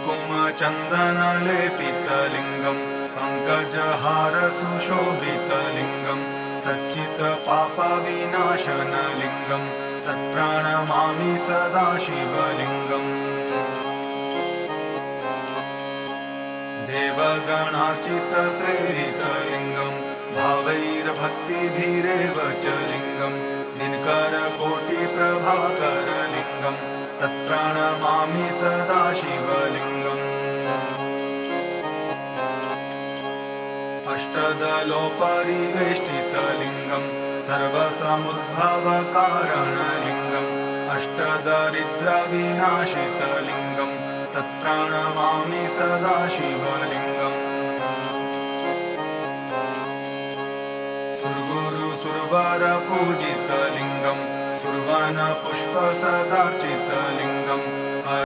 कुङ्कुमचन्दनलेपितलिङ्गं पङ्कजहार सुशोभितलिङ्गं सच्चित्पापविनाशनलिङ्गं तत्प्रणमामि सदा शिवलिङ्गम् देवगणार्चितसेवितलिङ्गं भावैर्भक्तिभिरेव च लिङ्गं दिनकरकोटिप्रभाकरलिङ्गं तत्प्रणमामि सदा शिवलिङ्गम् अष्टदलोपरिवेष्टितलिङ्गं सर्वसमुद्भवकारणलिङ्गम् अष्टदरिद्रविनाशितलिङ्गं तत्प्रणमामि सदा शिवलिङ्गम् सुरगुरुसुरवरपूजितलिङ्गं सुरवनपुष्पसदार्चितलिङ्गं